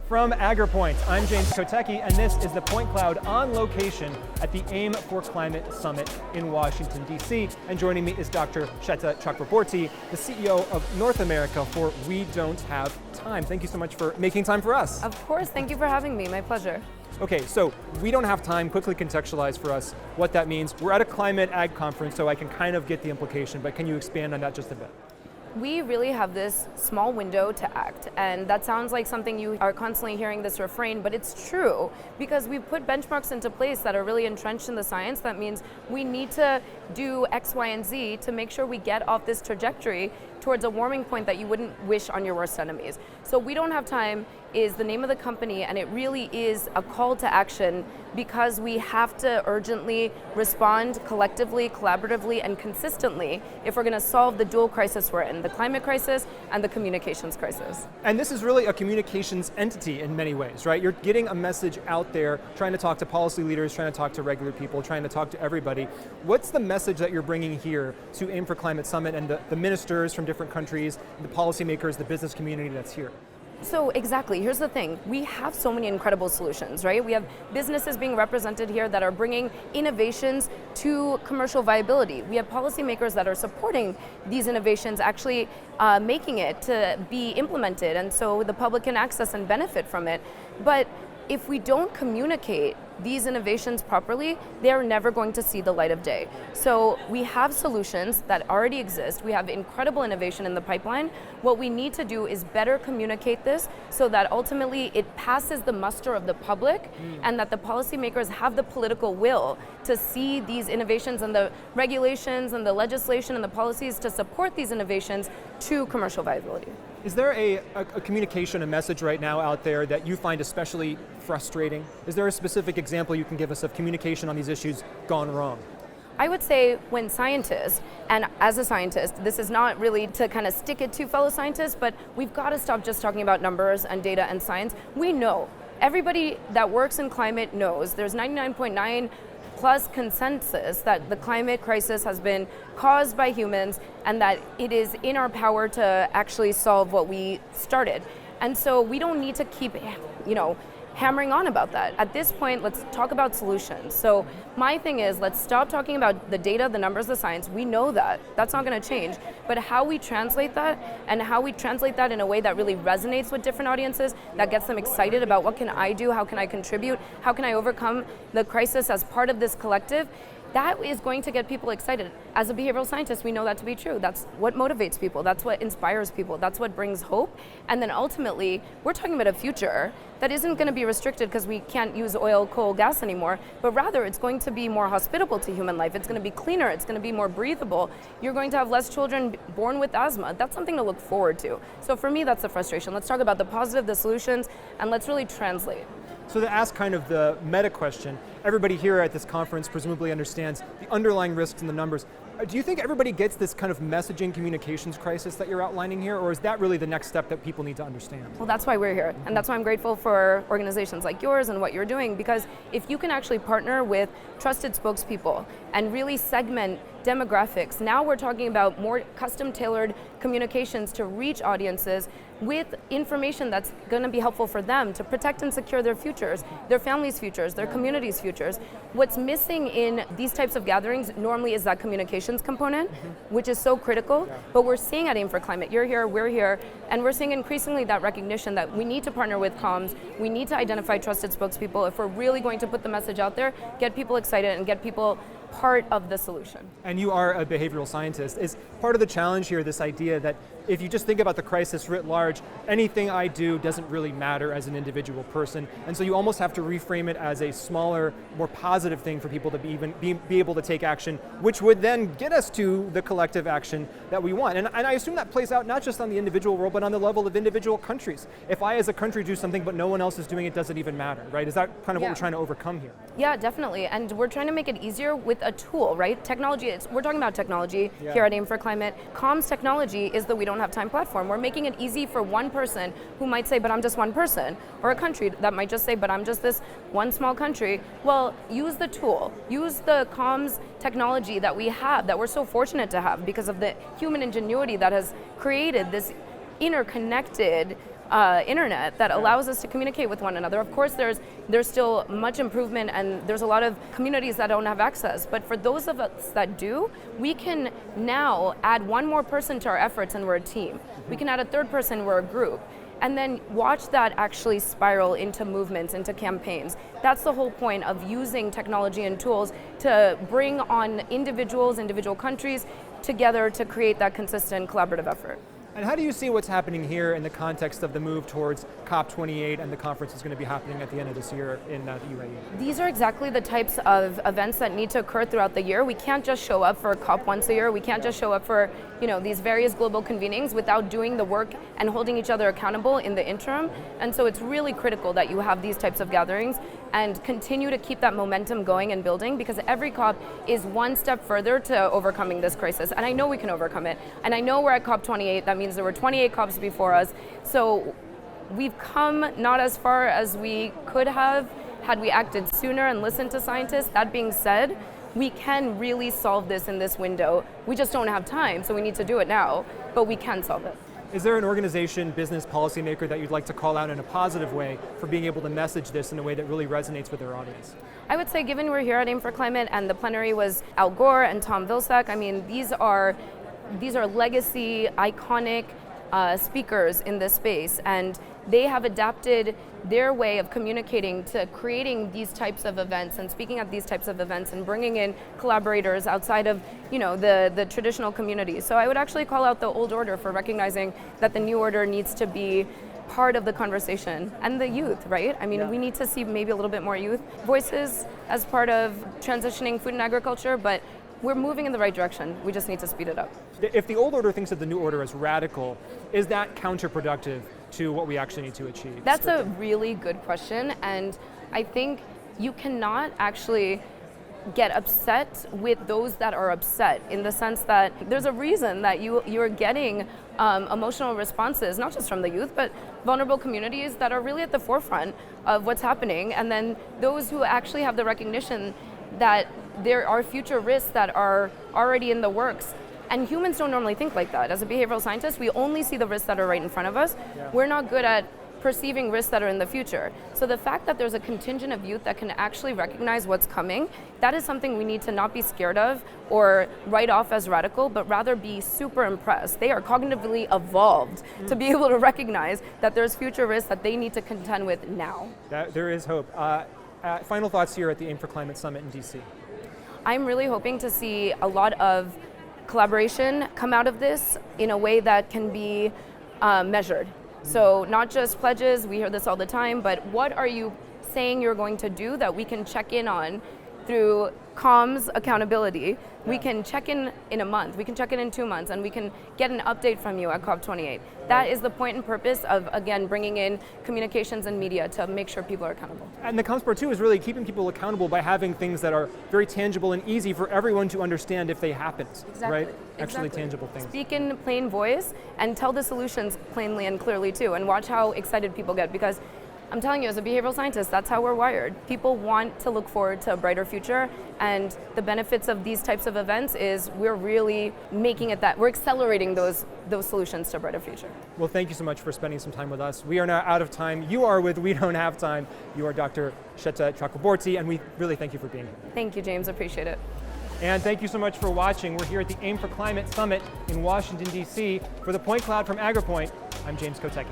From AgriPoint, I'm James Kotecki, and this is the Point Cloud on location at the AIM for Climate Summit in Washington, D.C. And joining me is Dr. Shweta Chakraborty, the CEO of North America for We Don't Have Time. Thank you so much for making time for us. Of course, thank you for having me, my pleasure. Okay, so we don't have time. Quickly contextualize for us what that means. We're at a climate ag conference, so I can kind of get the implication, but can you expand on that just a bit? We really have this small window to act, and that sounds like something you are constantly hearing this refrain, but it's true because we've put benchmarks into place that are really entrenched in the science. That means we need to do X, Y, and Z to make sure we get off this trajectory towards a warming point that you wouldn't wish on your worst enemies. So We Don't Have Time is the name of the company, and it really is a call to action because we have to urgently respond collectively, collaboratively, and consistently if we're going to solve the dual crisis we're in, the climate crisis and the communications crisis. And this is really a communications entity in many ways, right? You're getting a message out there, trying to talk to policy leaders, trying to talk to regular people, trying to talk to everybody. What's the message that you're bringing here to AIM for Climate Summit and the ministers from different countries, the policymakers, the business community that's here? So exactly, here's the thing. We have so many incredible solutions, right? We have businesses being represented here that are bringing innovations to commercial viability. We have policymakers that are supporting these innovations, actually making it to be implemented, and so the public can access and benefit from it. But if we don't communicate these innovations properly, they're never going to see the light of day. So we have solutions that already exist. We have incredible innovation in the pipeline. What we need to do is better communicate this so that ultimately it passes the muster of the public and that the policymakers have the political will to see these innovations and the regulations and the legislation and the policies to support these innovations to commercial viability. Is there a communication, a message right now out there that you find especially frustrating? Is there a specific example you can give us of communication on these issues gone wrong? I would say when scientists, and as a scientist, this is not really to kind of stick it to fellow scientists, but we've got to stop just talking about numbers and data and science. We know, everybody that works in climate knows, there's 99.9 plus consensus that the climate crisis has been caused by humans and that it is in our power to actually solve what we started. And so we don't need to keep, hammering on about that. At this point, let's talk about solutions. So my thing is, let's stop talking about the data, the numbers, the science. We know that. That's not going to change. But how we translate that and how we translate that in a way that really resonates with different audiences, that gets them excited about what can I do, how can I contribute, how can I overcome the crisis as part of this collective, that is going to get people excited. As a behavioral scientist, we know that to be true. That's what motivates people. That's what inspires people. That's what brings hope. And then ultimately, we're talking about a future that isn't going to be restricted because we can't use oil, coal, gas anymore, but rather it's going to be more hospitable to human life. It's going to be cleaner. It's going to be more breathable. You're going to have less children born with asthma. That's something to look forward to. So for me, that's the frustration. Let's talk about the positive, the solutions, and let's really translate. So to ask kind of the meta question, everybody here at this conference presumably understands the underlying risks and the numbers. Do you think everybody gets this kind of messaging communications crisis that you're outlining here, or is that really the next step that people need to understand? Well, that's why we're here, and that's why I'm grateful for organizations like yours and what you're doing, because if you can actually partner with trusted spokespeople and really segment demographics, now we're talking about more custom-tailored communications to reach audiences with information that's going to be helpful for them to protect and secure their futures, their families' futures, their communities' futures. What's missing in these types of gatherings normally is that communications component, which is so critical, but we're seeing at AIM for Climate, you're here, we're here, and we're seeing increasingly that recognition that we need to partner with comms, we need to identify trusted spokespeople if we're really going to put the message out there, get people excited and get people part of the solution. And you are a behavioral scientist. Is part of the challenge here this idea that if you just think about the crisis writ large, anything I do doesn't really matter as an individual person, and so you almost have to reframe it as a smaller, more positive thing for people to be able to take action, which would then get us to the collective action that we want. And I assume that plays out not just on the individual world, but on the level of individual countries. If I as a country do something but no one else is doing it, doesn't even matter, right? Is that kind of what we're trying to overcome here? Yeah, definitely, and we're trying to make it easier with a tool, right? Technology, we're talking about technology here at AIM for Climate. Comms technology is the We Don't Have Time platform. We're making it easy for one person who might say, but I'm just one person, or a country that might just say, but I'm just this one small country. Well, use the tool, use the comms technology that we have, that we're so fortunate to have because of the human ingenuity that has created this interconnected internet that allows us to communicate with one another. Of course, there's still much improvement, and there's a lot of communities that don't have access. But for those of us that do, we can now add one more person to our efforts, and we're a team. We can add a third person, we're a group. And then watch that actually spiral into movements, into campaigns. That's the whole point of using technology and tools to bring on individuals, individual countries together to create that consistent collaborative effort. And how do you see what's happening here in the context of the move towards COP28 and the conference is going to be happening at the end of this year in the UAE? These are exactly the types of events that need to occur throughout the year. We can't just show up for COP once a year. We can't just show up for these various global convenings without doing the work and holding each other accountable in the interim. And so it's really critical that you have these types of gatherings and continue to keep that momentum going and building, because every COP is one step further to overcoming this crisis. And I know we can overcome it. And I know we're at COP28. That means there were 28 COPs before us. So we've come not as far as we could have had we acted sooner and listened to scientists. That being said, we can really solve this in this window. We just don't have time, so we need to do it now, but we can solve it. Is there an organization, business, policymaker that you'd like to call out in a positive way for being able to message this in a way that really resonates with their audience? I would say, given we're here at Aim for Climate and the plenary was Al Gore and Tom Vilsack, I mean, these are legacy, iconic speakers in this space, and they have adapted their way of communicating to creating these types of events and speaking at these types of events and bringing in collaborators outside of the traditional community. So I would actually call out the old order for recognizing that the new order needs to be part of the conversation, and the youth, right? I mean, we need to see maybe a little bit more youth voices as part of transitioning food and agriculture, but we're moving in the right direction. We just need to speed it up. If the old order thinks of the new order as radical, is that counterproductive to what we actually need to achieve? That's a really good question, and I think you cannot actually get upset with those that are upset, in the sense that there's a reason that you're getting emotional responses, not just from the youth, but vulnerable communities that are really at the forefront of what's happening, and then those who actually have the recognition that there are future risks that are already in the works. And humans don't normally think like that. As a behavioral scientist, we only see the risks that are right in front of us. We're not good at perceiving risks that are in the future. So the fact that there's a contingent of youth that can actually recognize what's coming, that is something we need to not be scared of or write off as radical, but rather be super impressed. They are cognitively evolved to be able to recognize that there's future risks that they need to contend with now. There is hope. Final thoughts here at the Aim for Climate Summit in DC. I'm really hoping to see a lot of collaboration come out of this in a way that can be measured. So not just pledges, we hear this all the time, but what are you saying you're going to do that we can check in on through comms accountability? We can check in a month, we can check in 2 months, and we can get an update from you at COP28. That is the point and purpose of, again, bringing in communications and media to make sure people are accountable. And the comms part too is really keeping people accountable by having things that are very tangible and easy for everyone to understand if they happen, right? Actually tangible things. Speak in plain voice and tell the solutions plainly and clearly too, and watch how excited people get, because I'm telling you, as a behavioral scientist, that's how we're wired. People want to look forward to a brighter future, and the benefits of these types of events is we're really making it that, we're accelerating those solutions to a brighter future. Well, thank you so much for spending some time with us. We are now out of time. You are with We Don't Have Time. You are Dr. Shweta Chakraborty, and we really thank you for being here. Thank you, James, appreciate it. And thank you so much for watching. We're here at the Aim for Climate Summit in Washington, D.C. For the Point Cloud from AgriPoint, I'm James Kotecki.